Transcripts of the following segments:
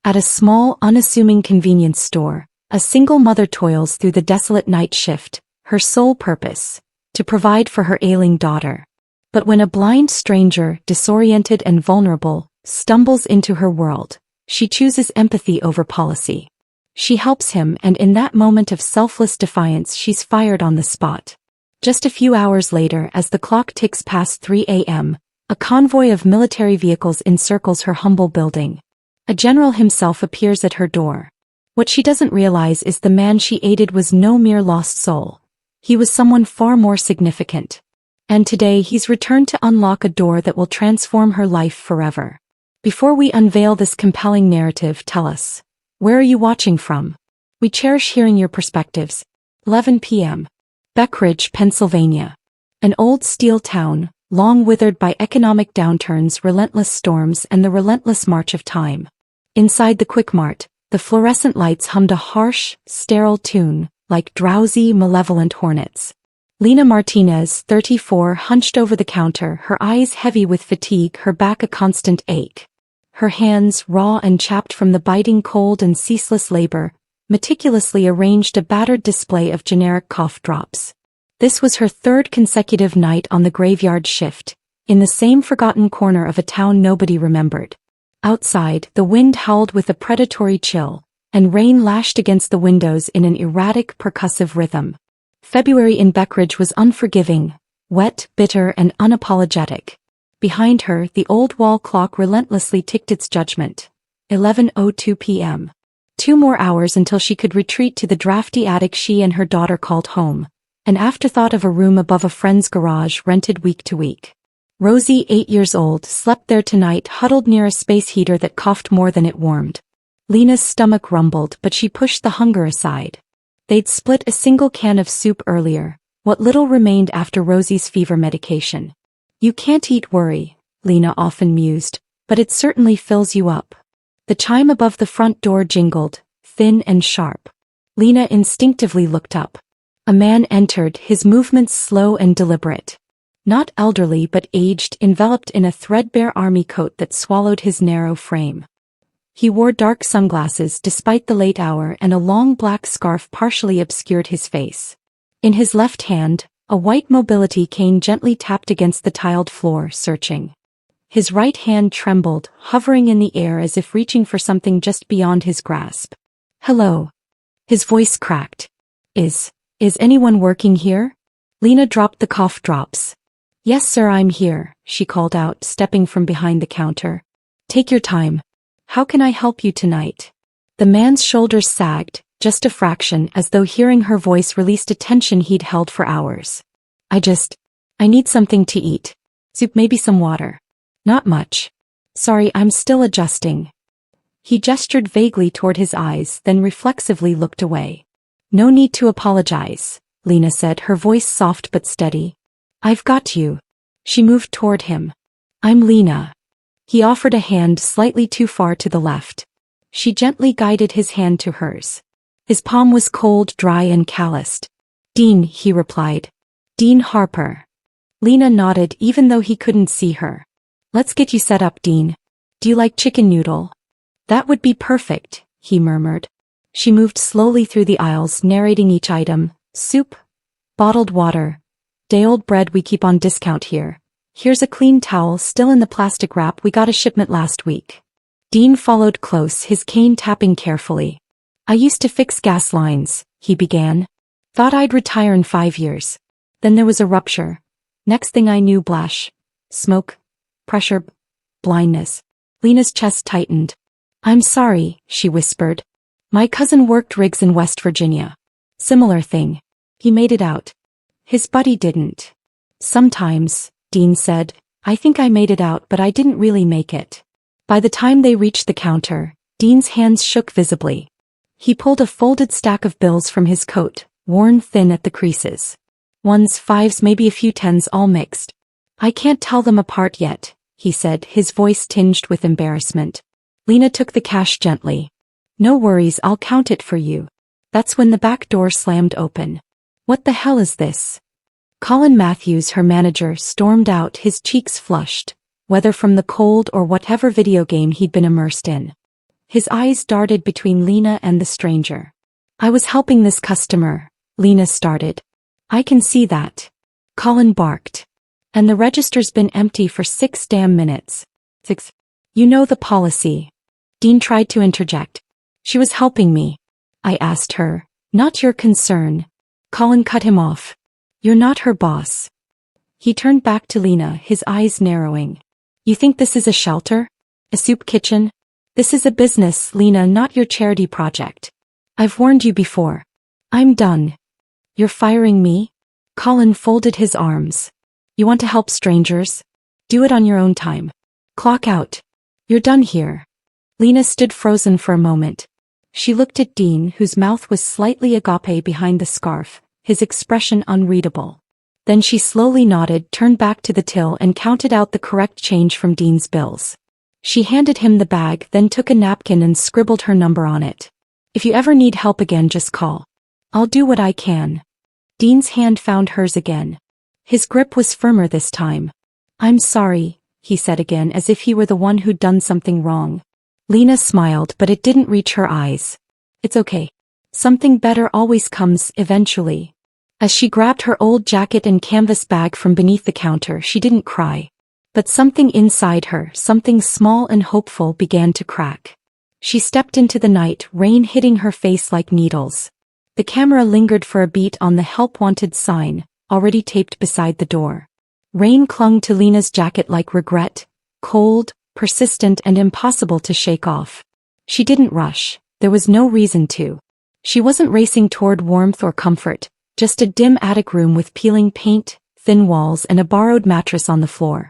At a small, unassuming convenience store, a single mother toils through the desolate night shift, her sole purpose, to provide for her ailing daughter. But when a blind stranger, disoriented and vulnerable, stumbles into her world, she chooses empathy over policy. She helps him, and in that moment of selfless defiance she's fired on the spot. Just a few hours later, as the clock ticks past 3 a.m., a convoy of military vehicles encircles her humble building. A general himself appears at her door. What she doesn't realize is the man she aided was no mere lost soul. He was someone far more significant. And today he's returned to unlock a door that will transform her life forever. Before we unveil this compelling narrative, tell us, where are you watching from? We cherish hearing your perspectives. 11 p.m. Beckridge, Pennsylvania. An old steel town, long withered by economic downturns, relentless storms, and the relentless march of time. Inside the Quick Mart, the fluorescent lights hummed a harsh, sterile tune, like drowsy, malevolent hornets. Lena Martinez, 34, hunched over the counter, her eyes heavy with fatigue, her back a constant ache. Her hands, raw and chapped from the biting cold and ceaseless labor, meticulously arranged a battered display of generic cough drops. This was her third consecutive night on the graveyard shift, in the same forgotten corner of a town nobody remembered. Outside, the wind howled with a predatory chill, and rain lashed against the windows in an erratic, percussive rhythm. February in Beckridge was unforgiving, wet, bitter, and unapologetic. Behind her, the old wall clock relentlessly ticked its judgment. 11:02 p.m. 2 more hours until she could retreat to the drafty attic she and her daughter called home, an afterthought of a room above a friend's garage rented week to week. Rosie, 8 years old, slept there tonight, huddled near a space heater that coughed more than it warmed. Lena's stomach rumbled, but she pushed the hunger aside. They'd split a single can of soup earlier, what little remained after Rosie's fever medication. You can't eat worry, Lena often mused, but it certainly fills you up. The chime above the front door jingled, thin and sharp. Lena instinctively looked up. A man entered, his movements slow and deliberate. Not elderly but aged, enveloped in a threadbare army coat that swallowed his narrow frame. He wore dark sunglasses despite the late hour, and a long black scarf partially obscured his face. In his left hand, a white mobility cane gently tapped against the tiled floor, searching. His right hand trembled, hovering in the air as if reaching for something just beyond his grasp. "Hello." His voice cracked. Is anyone working here?" Lena dropped the cough drops. "Yes sir, I'm here," she called out, stepping from behind the counter. "Take your time. How can I help you tonight?" The man's shoulders sagged, just a fraction, as though hearing her voice released a tension he'd held for hours. I need something to eat. Soup, maybe some water." "Not much. Sorry, I'm still adjusting." He gestured vaguely toward his eyes, then reflexively looked away. "No need to apologize," Lena said, her voice soft but steady. "I've got you." She moved toward him. "I'm Lena." He offered a hand slightly too far to the left. She gently guided his hand to hers. His palm was cold, dry, and calloused. "Dean," he replied. "Dean Harper." Lena nodded even though he couldn't see her. "Let's get you set up, Dean. Do you like chicken noodle?" "That would be perfect," he murmured. She moved slowly through the aisles, narrating each item. "Soup, bottled water, day-old bread, we keep on discount here. Here's a clean towel still in the plastic wrap, we got a shipment last week." Dean followed close, his cane tapping carefully. "I used to fix gas lines," he began. "Thought I'd retire in 5 years. Then there was a rupture. Next thing I knew, blash. Smoke. Pressure. Blindness." Lena's chest tightened. "I'm sorry," she whispered. "My cousin worked rigs in West Virginia. Similar thing. He made it out. His buddy didn't." "Sometimes," Dean said, "I think I made it out, but I didn't really make it." By the time they reached the counter, Dean's hands shook visibly. He pulled a folded stack of bills from his coat, worn thin at the creases. Ones, fives, maybe a few tens, all mixed. "I can't tell them apart yet," he said, his voice tinged with embarrassment. Lena took the cash gently. "No worries, I'll count it for you." That's when the back door slammed open. "What the hell is this?" Colin Matthews, her manager, stormed out, his cheeks flushed, whether from the cold or whatever video game he'd been immersed in. His eyes darted between Lena and the stranger. I was helping this customer, Lena started. I can see that. Colin barked. And the register's been empty for 6 damn minutes. 6. You know the policy. Dean tried to interject. She was helping me. I asked her. Not your concern. Colin cut him off. You're not her boss. He turned back to Lena, his eyes narrowing. You think this is a shelter? A soup kitchen? This is a business, Lena, not your charity project. I've warned you before. I'm done. You're firing me? Colin folded his arms. You want to help strangers? Do it on your own time. Clock out. You're done here. Lena stood frozen for a moment. She looked at Dean, whose mouth was slightly agape behind the scarf, his expression unreadable. Then she slowly nodded, turned back to the till and counted out the correct change from Dean's bills. She handed him the bag, then took a napkin and scribbled her number on it. If you ever need help again, just call. I'll do what I can. Dean's hand found hers again. His grip was firmer this time. I'm sorry, he said again, as if he were the one who'd done something wrong. Lena smiled, but it didn't reach her eyes. It's okay. Something better always comes, eventually. As she grabbed her old jacket and canvas bag from beneath the counter, she didn't cry. But something inside her, something small and hopeful, began to crack. She stepped into the night, rain hitting her face like needles. The camera lingered for a beat on the help wanted sign, already taped beside the door. Rain clung to Lena's jacket like regret, cold, persistent and impossible to shake off. She didn't rush. There was no reason to. She wasn't racing toward warmth or comfort, just a dim attic room with peeling paint, thin walls and a borrowed mattress on the floor.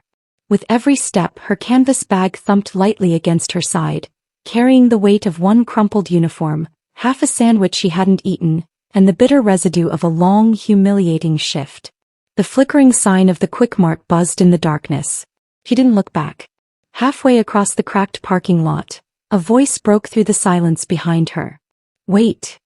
With every step, her canvas bag thumped lightly against her side, carrying the weight of one crumpled uniform, half a sandwich she hadn't eaten, and the bitter residue of a long, humiliating shift. The flickering sign of the Quick Mart buzzed in the darkness. She didn't look back. Halfway across the cracked parking lot, a voice broke through the silence behind her. Wait.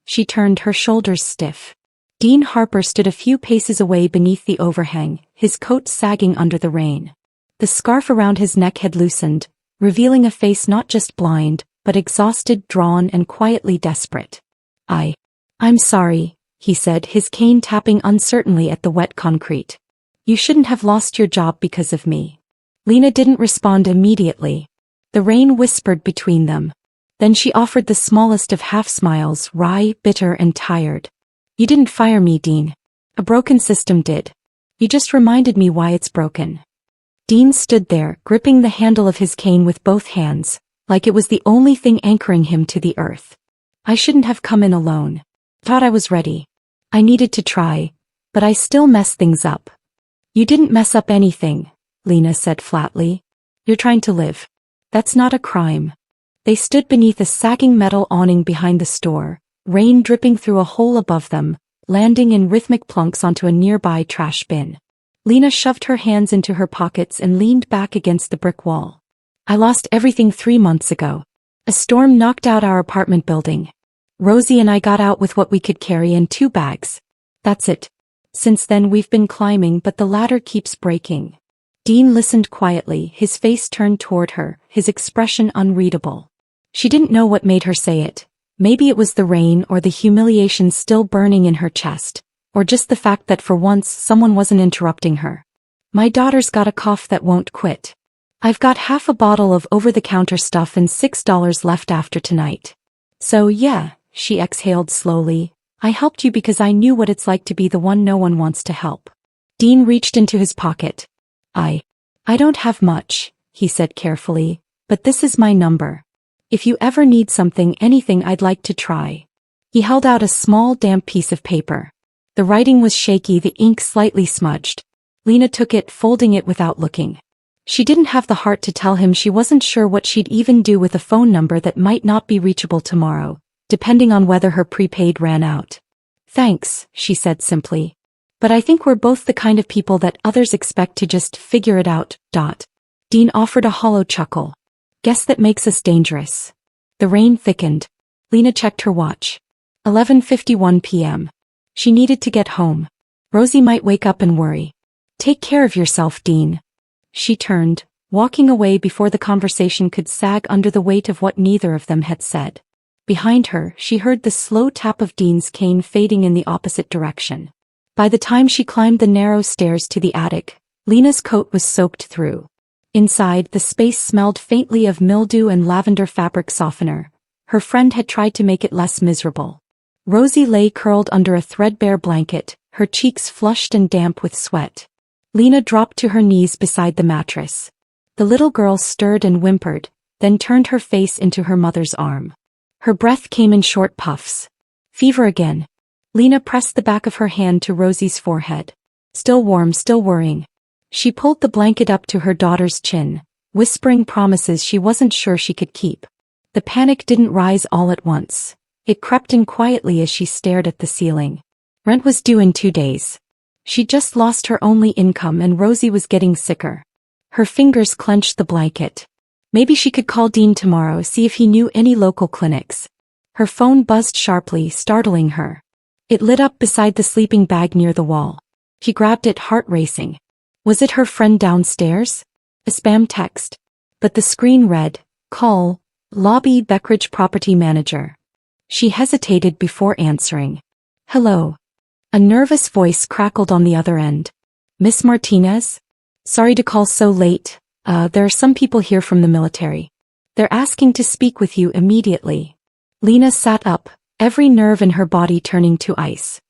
She turned, her shoulders stiff. Dean Harper stood a few paces away beneath the overhang, his coat sagging under the rain. The scarf around his neck had loosened, revealing a face not just blind, but exhausted, drawn, and quietly desperate. I'm sorry, he said, his cane tapping uncertainly at the wet concrete. You shouldn't have lost your job because of me. Lena didn't respond immediately. The rain whispered between them. Then she offered the smallest of half-smiles, wry, bitter, and tired. You didn't fire me, Dean. A broken system did. You just reminded me why it's broken. Dean stood there, gripping the handle of his cane with both hands, like it was the only thing anchoring him to the earth. I shouldn't have come in alone. Thought I was ready. I needed to try, but I still messed things up. You didn't mess up anything, Lena said flatly. You're trying to live. That's not a crime. They stood beneath a sagging metal awning behind the store, rain dripping through a hole above them, landing in rhythmic plunks onto a nearby trash bin. Lena shoved her hands into her pockets and leaned back against the brick wall. I lost everything 3 months ago. A storm knocked out our apartment building. Rosie and I got out with what we could carry and 2 bags. That's it. Since then we've been climbing, but the ladder keeps breaking. Dean listened quietly, his face turned toward her, his expression unreadable. She didn't know what made her say it. Maybe it was the rain or the humiliation still burning in her chest, or just the fact that for once someone wasn't interrupting her. My daughter's got a cough that won't quit. I've got half a bottle of over-the-counter stuff and $6 left after tonight. So yeah, she exhaled slowly, I helped you because I knew what it's like to be the one no one wants to help. Dean reached into his pocket. I don't have much, he said carefully, but this is my number. If you ever need something, anything, I'd like to try. He held out a small damp piece of paper. The writing was shaky, the ink slightly smudged. Lena took it, folding it without looking. She didn't have the heart to tell him she wasn't sure what she'd even do with a phone number that might not be reachable tomorrow, depending on whether her prepaid ran out. Thanks, she said simply. But I think we're both the kind of people that others expect to just figure it out. Dean offered a hollow chuckle. Guess that makes us dangerous. The rain thickened. Lena checked her watch. 11:51 p.m. She needed to get home. Rosie might wake up and worry. Take care of yourself, Dean. She turned, walking away before the conversation could sag under the weight of what neither of them had said. Behind her, she heard the slow tap of Dean's cane fading in the opposite direction. By the time she climbed the narrow stairs to the attic, Lena's coat was soaked through. Inside, the space smelled faintly of mildew and lavender fabric softener. Her friend had tried to make it less miserable. Rosie lay curled under a threadbare blanket, her cheeks flushed and damp with sweat. Lena dropped to her knees beside the mattress. The little girl stirred and whimpered, then turned her face into her mother's arm. Her breath came in short puffs. Fever again. Lena pressed the back of her hand to Rosie's forehead. Still warm, still worrying. She pulled the blanket up to her daughter's chin, whispering promises she wasn't sure she could keep. The panic didn't rise all at once. It crept in quietly as she stared at the ceiling. Rent was due in 2 days. She'd just lost her only income and Rosie was getting sicker. Her fingers clenched the blanket. Maybe she could call Dean tomorrow, see if he knew any local clinics. Her phone buzzed sharply, startling her. It lit up beside the sleeping bag near the wall. She grabbed it, heart racing. Was it her friend downstairs? A spam text. But the screen read, "Call, Lobby Beckridge Property Manager." She hesitated before answering. "Hello." A nervous voice crackled on the other end. "Miss Martinez? Sorry to call so late. There are some people here from the military. They're asking to speak with you immediately." Lena sat up, every nerve in her body turning to ice.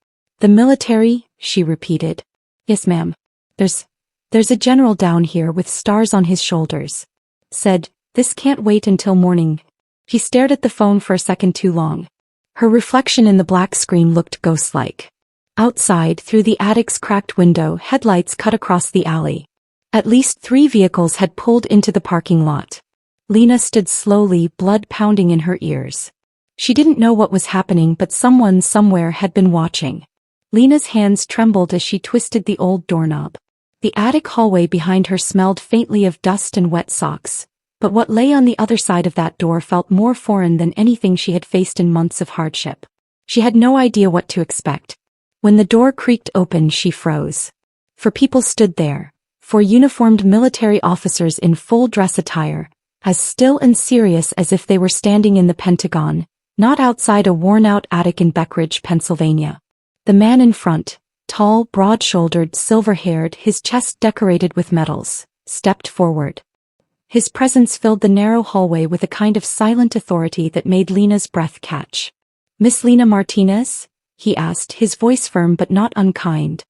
"The military?" she repeated. "Yes, ma'am. There's a general down here with stars on his shoulders. Said, this can't wait until morning." She stared at the phone for a second too long. Her reflection in the black screen looked ghost-like. Outside, through the attic's cracked window, headlights cut across the alley. At least 3 vehicles had pulled into the parking lot. Lena stood slowly, blood pounding in her ears. She didn't know what was happening, but someone somewhere had been watching. Lena's hands trembled as she twisted the old doorknob. The attic hallway behind her smelled faintly of dust and wet socks, but what lay on the other side of that door felt more foreign than anything she had faced in months of hardship. She had no idea what to expect. When the door creaked open, she froze. 4 people stood there, 4 uniformed military officers in full dress attire, as still and serious as if they were standing in the Pentagon, not outside a worn-out attic in Beckridge, Pennsylvania. The man in front, tall, broad-shouldered, silver-haired, his chest decorated with medals, stepped forward. His presence filled the narrow hallway with a kind of silent authority that made Lena's breath catch. "Miss Lena Martinez?" he asked, his voice firm but not unkind.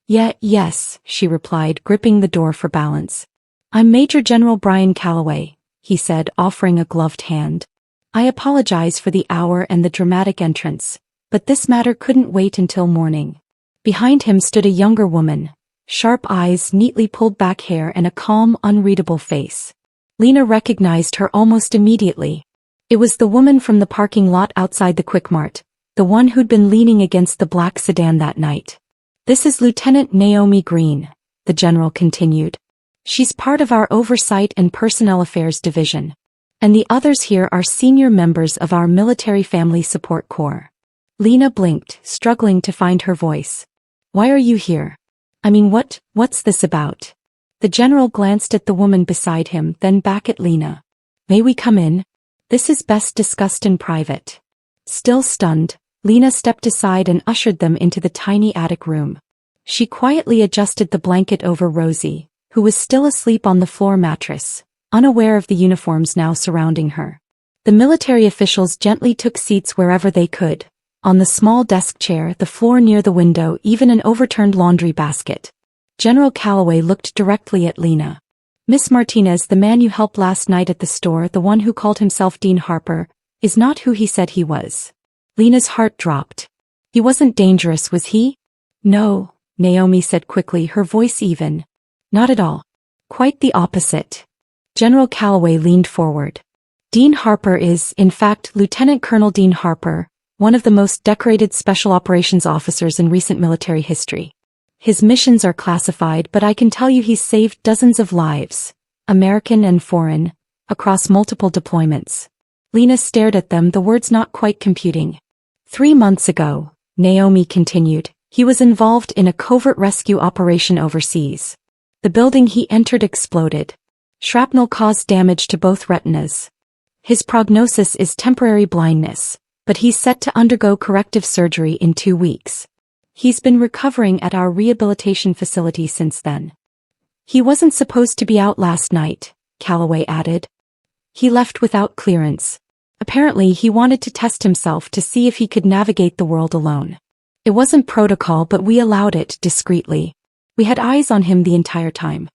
Yes," she replied, gripping the door for balance. "I'm Major General Brian Calloway," he said, offering a gloved hand. "I apologize for the hour and the dramatic entrance, but this matter couldn't wait until morning." Behind him stood a younger woman, sharp eyes, neatly pulled back hair, and a calm, unreadable face. Lena recognized her almost immediately. It was the woman from the parking lot outside the Quick Mart, the one who'd been leaning against the black sedan that night. "This is Lieutenant Naomi Green," the general continued. "She's part of our Oversight and Personnel Affairs Division. And the others here are senior members of our Military Family Support Corps." Lena blinked, struggling to find her voice. "Why are you here? I mean, what's this about?" The general glanced at the woman beside him, then back at Lena. "May we come in? This is best discussed in private." Still stunned, Lena stepped aside and ushered them into the tiny attic room. She quietly adjusted the blanket over Rosie, who was still asleep on the floor mattress, unaware of the uniforms now surrounding her. The military officials gently took seats wherever they could, on the small desk chair, the floor near the window, even an overturned laundry basket. General Calloway looked directly at Lena. "Miss Martinez, the man you helped last night at the store, the one who called himself Dean Harper, is not who he said he was." Lena's heart dropped. "He wasn't dangerous, was he?" "No," Naomi said quickly, her voice even. "Not at all. Quite the opposite." General Calloway leaned forward. "Dean Harper is, in fact, Lieutenant Colonel Dean Harper, one of the most decorated special operations officers in recent military history. His missions are classified, but I can tell you he's saved dozens of lives, American and foreign, across multiple deployments." Lena stared at them, the words not quite computing. 3 months ago, Naomi continued, he was involved in a covert rescue operation overseas. The building he entered exploded. Shrapnel caused damage to both retinas. His prognosis is temporary blindness, but he's set to undergo corrective surgery in 2 weeks. He's been recovering at our rehabilitation facility since then. He wasn't supposed to be out last night, Calloway added. He left without clearance. Apparently he wanted to test himself to see if he could navigate the world alone. It wasn't protocol, but we allowed it discreetly. We had eyes on him the entire time.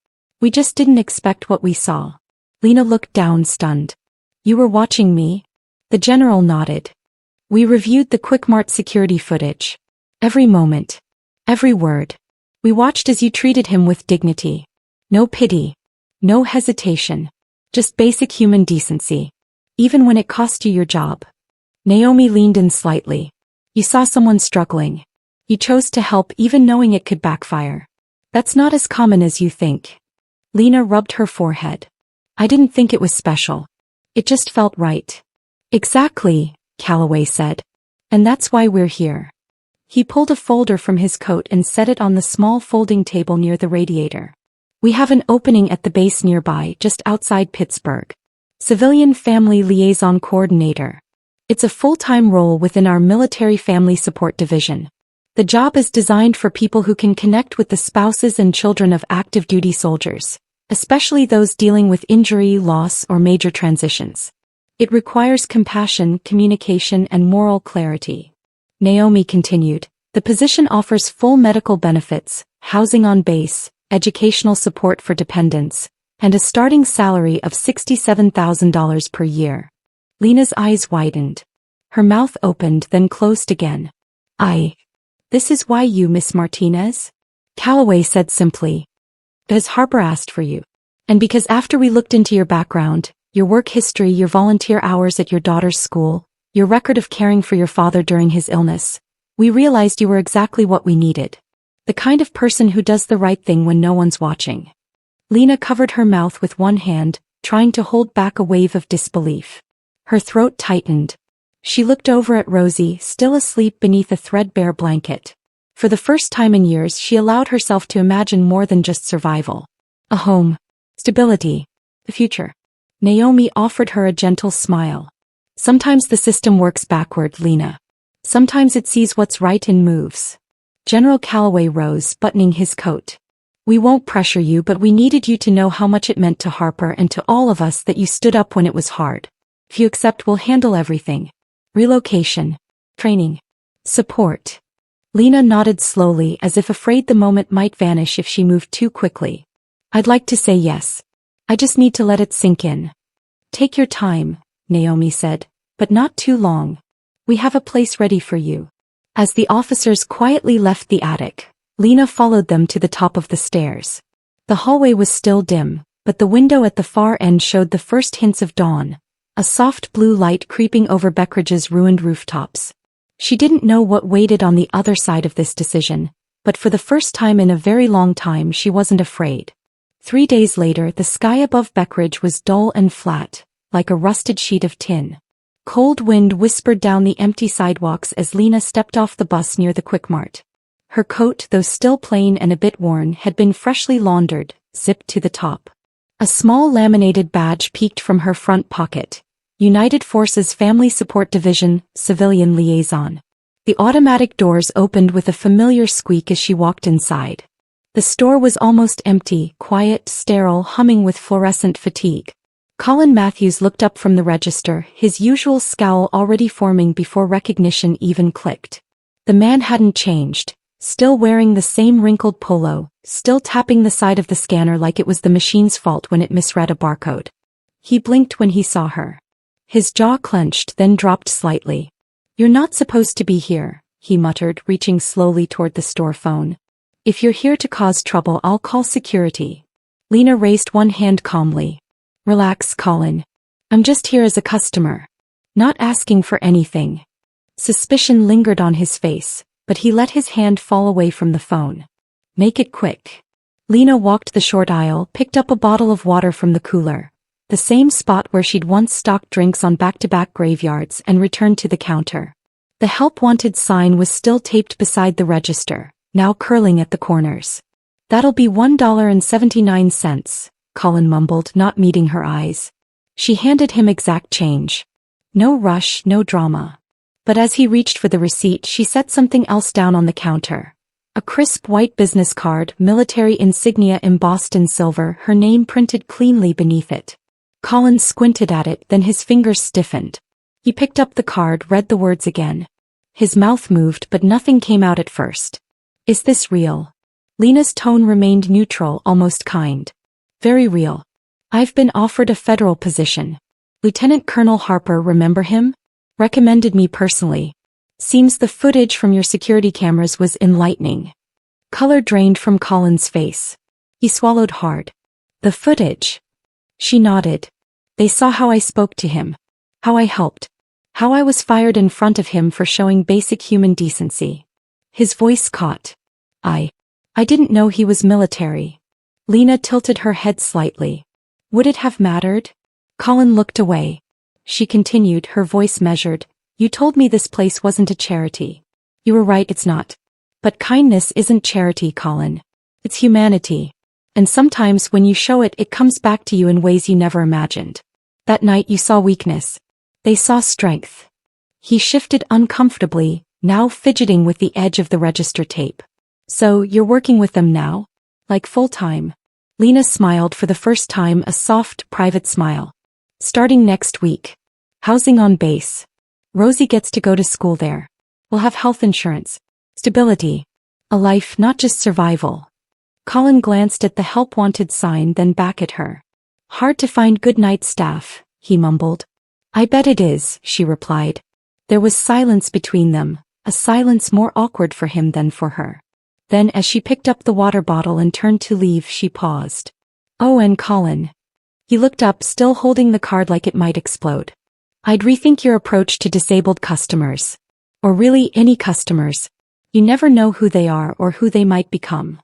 We just didn't expect what we saw. Lena looked down, stunned. You were watching me? The general nodded. We reviewed the Quickmart security footage. Every moment. Every word. We watched as you treated him with dignity. No pity. No hesitation. Just basic human decency. Even when it cost you your job. Naomi leaned in slightly. You saw someone struggling. You chose to help even knowing it could backfire. That's not as common as you think. Lena rubbed her forehead. I didn't think it was special. It just felt right. Exactly, Calloway said. And that's why we're here. He pulled a folder from his coat and set it on the small folding table near the radiator. We have an opening at the base nearby, just outside Pittsburgh. Civilian Family Liaison Coordinator. It's a full-time role within our Military Family Support Division. The job is designed for people who can connect with the spouses and children of active duty soldiers, especially those dealing with injury, loss, or major transitions. It requires compassion, communication, and moral clarity. Naomi continued, the position offers full medical benefits, housing on base, educational support for dependents, and a starting salary of $67,000 per year. Lena's eyes widened. Her mouth opened then closed again. This is why you, Miss Martinez? Calloway said simply. Because Harper asked for you. And because after we looked into your background, your work history, your volunteer hours at your daughter's school, your record of caring for your father during his illness, we realized you were exactly what we needed. The kind of person who does the right thing when no one's watching. Lena covered her mouth with one hand, trying to hold back a wave of disbelief. Her throat tightened. She looked over at Rosie, still asleep beneath a threadbare blanket. For the first time in years, she allowed herself to imagine more than just survival. A home. Stability. The future. Naomi offered her a gentle smile. Sometimes the system works backward, Lena. Sometimes it sees what's right and moves. General Calloway rose, buttoning his coat. We won't pressure you, but we needed you to know how much it meant to Harper and to all of us that you stood up when it was hard. If you accept, we'll handle everything. Relocation. Training. Support. Lena nodded slowly as if afraid the moment might vanish if she moved too quickly. I'd like to say yes. I just need to let it sink in. Take your time, Naomi said, but not too long. We have a place ready for you. As the officers quietly left the attic, Lena followed them to the top of the stairs. The hallway was still dim, but the window at the far end showed the first hints of dawn, a soft blue light creeping over Beckridge's ruined rooftops. She didn't know what waited on the other side of this decision, but for the first time in a very long time she wasn't afraid. 3 days later, the sky above Beckridge was dull and flat, like a rusted sheet of tin. Cold wind whispered down the empty sidewalks as Lena stepped off the bus near the Quickmart. Her coat, though still plain and a bit worn, had been freshly laundered, zipped to the top. A small laminated badge peeked from her front pocket. United Forces Family Support Division, Civilian Liaison. The automatic doors opened with a familiar squeak as she walked inside. The store was almost empty, quiet, sterile, humming with fluorescent fatigue. Colin Matthews looked up from the register, his usual scowl already forming before recognition even clicked. The man hadn't changed, still wearing the same wrinkled polo, still tapping the side of the scanner like it was the machine's fault when it misread a barcode. He blinked when he saw her. His jaw clenched, then dropped slightly. You're not supposed to be here, he muttered, reaching slowly toward the store phone. If you're here to cause trouble, I'll call security. Lena raised one hand calmly. Relax, Colin. I'm just here as a customer. Not asking for anything. Suspicion lingered on his face, but he let his hand fall away from the phone. Make it quick. Lena walked the short aisle, picked up a bottle of water from the cooler, the same spot where she'd once stocked drinks on back-to-back graveyards, and returned to the counter. The help wanted sign was still taped beside the register, now curling at the corners. That'll be $1.79, Colin mumbled, not meeting her eyes. She handed him exact change. No rush, no drama. But as he reached for the receipt, she set something else down on the counter. A crisp white business card, military insignia embossed in silver, her name printed cleanly beneath it. Colin squinted at it, then his fingers stiffened. He picked up the card, read the words again. His mouth moved, but nothing came out at first. Is this real? Lena's tone remained neutral, almost kind. Very real. I've been offered a federal position. Lieutenant Colonel Harper, remember him? Recommended me personally. Seems the footage from your security cameras was enlightening. Color drained from Colin's face. He swallowed hard. The footage? She nodded. They saw how I spoke to him. How I helped. How I was fired in front of him for showing basic human decency. His voice caught. I didn't know he was military. Lena tilted her head slightly. Would it have mattered? Colin looked away. She continued, her voice measured. You told me this place wasn't a charity. You were right, it's not. But kindness isn't charity, Colin. It's humanity. And sometimes when you show it, it comes back to you in ways you never imagined. That night you saw weakness. They saw strength. He shifted uncomfortably, now fidgeting with the edge of the register tape. So, you're working with them now? Like full-time? Lena smiled for the first time, a soft, private smile. Starting next week. Housing on base. Rosie gets to go to school there. We'll have health insurance. Stability. A life, not just survival. Colin glanced at the help wanted sign, then back at her. Hard to find good night staff, he mumbled. I bet it is, she replied. There was silence between them, a silence more awkward for him than for her. Then as she picked up the water bottle and turned to leave, she paused. Oh, and Colin. He looked up, still holding the card like it might explode. I'd rethink your approach to disabled customers. Or really any customers. You never know who they are or who they might become.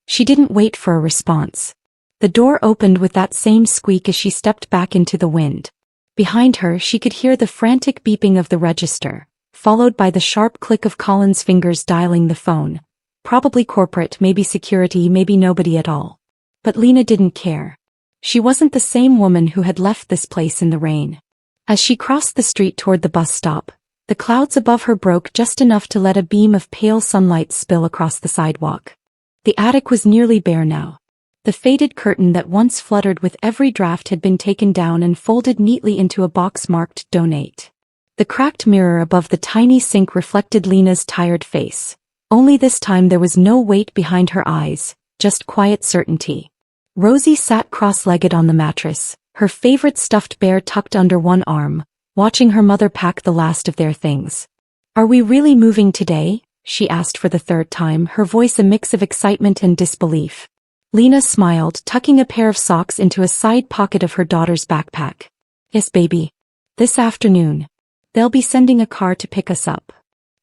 She didn't wait for a response. The door opened with that same squeak as she stepped back into the wind. Behind her, she could hear the frantic beeping of the register, followed by the sharp click of Colin's fingers dialing the phone. Probably corporate, maybe security, maybe nobody at all. But Lena didn't care. She wasn't the same woman who had left this place in the rain. As she crossed the street toward the bus stop, the clouds above her broke just enough to let a beam of pale sunlight spill across the sidewalk. The attic was nearly bare now. The faded curtain that once fluttered with every draft had been taken down and folded neatly into a box marked Donate. The cracked mirror above the tiny sink reflected Lena's tired face. Only this time there was no weight behind her eyes, just quiet certainty. Rosie sat cross-legged on the mattress, her favorite stuffed bear tucked under one arm, watching her mother pack the last of their things. Are we really moving today? She asked for the third time, her voice a mix of excitement and disbelief. Lena smiled, tucking a pair of socks into a side pocket of her daughter's backpack. Yes, baby. This afternoon. They'll be sending a car to pick us up.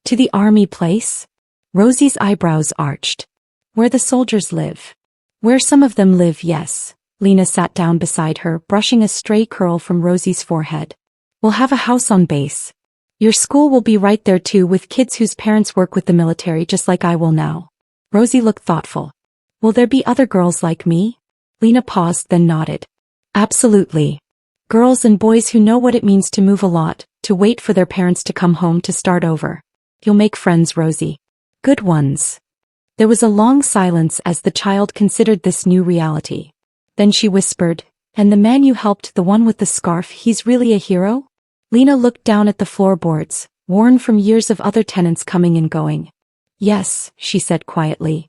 To the army place? Rosie's eyebrows arched. Where the soldiers live. Where some of them live, yes. Lena sat down beside her, brushing a stray curl from Rosie's forehead. We'll have a house on base. Your school will be right there too, with kids whose parents work with the military just like I will now. Rosie looked thoughtful. Will there be other girls like me? Lena paused, then nodded. Absolutely. Girls and boys who know what it means to move a lot, to wait for their parents to come home, to start over. You'll make friends, Rosie. Good ones. There was a long silence as the child considered this new reality. Then she whispered, and the man you helped, the one with the scarf, he's really a hero? Lena looked down at the floorboards, worn from years of other tenants coming and going. Yes, she said quietly.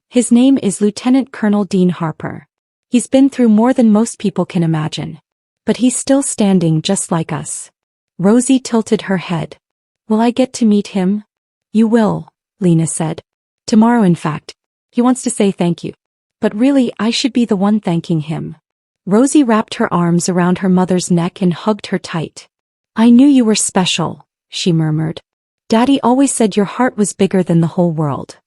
His name is Lieutenant Colonel Dean Harper. He's been through more than most people can imagine. But he's still standing just like us. Rosie tilted her head. Will I get to meet him? You will, Lena said. Tomorrow, in fact. He wants to say thank you. But really, I should be the one thanking him. Rosie wrapped her arms around her mother's neck and hugged her tight. I knew you were special, she murmured. Daddy always said your heart was bigger than the whole world.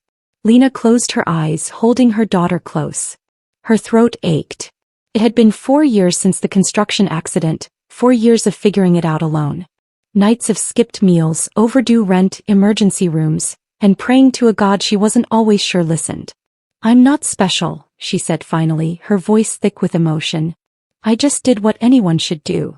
Lena closed her eyes, holding her daughter close. Her throat ached. It had been 4 years since the construction accident, 4 years of figuring it out alone. Nights of skipped meals, overdue rent, emergency rooms, and praying to a God she wasn't always sure listened. I'm not special, she said finally, her voice thick with emotion. I just did what anyone should do.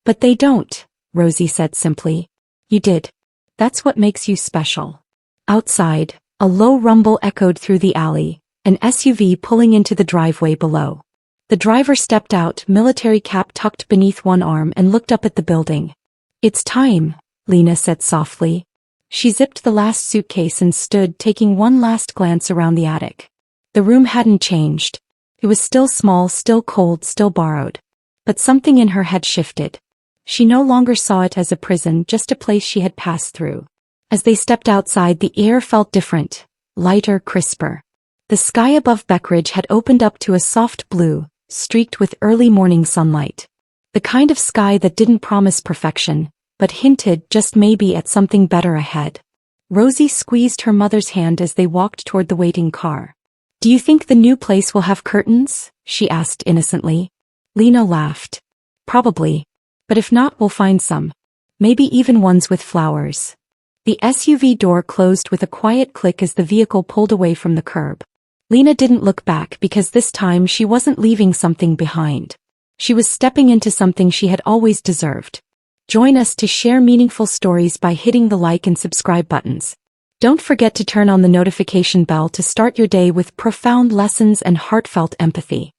But they don't, Rosie said simply. You did. That's what makes you special. Outside, a low rumble echoed through the alley, an SUV pulling into the driveway below. The driver stepped out, military cap tucked beneath one arm, and looked up at the building. It's time, Lena said softly. She zipped the last suitcase and stood, taking one last glance around the attic. The room hadn't changed. It was still small, still cold, still borrowed. But something in her had shifted. She no longer saw it as a prison, just a place she had passed through. As they stepped outside, the air felt different, lighter, crisper. The sky above Beckridge had opened up to a soft blue, streaked with early morning sunlight. The kind of sky that didn't promise perfection, but hinted just maybe at something better ahead. Rosie squeezed her mother's hand as they walked toward the waiting car. Do you think the new place will have curtains? She asked innocently. Lena laughed. Probably. But if not, we'll find some. Maybe even ones with flowers. The SUV door closed with a quiet click as the vehicle pulled away from the curb. Lena didn't look back because this time she wasn't leaving something behind. She was stepping into something she had always deserved. Join us to share meaningful stories by hitting the like and subscribe buttons. Don't forget to turn on the notification bell to start your day with profound lessons and heartfelt empathy.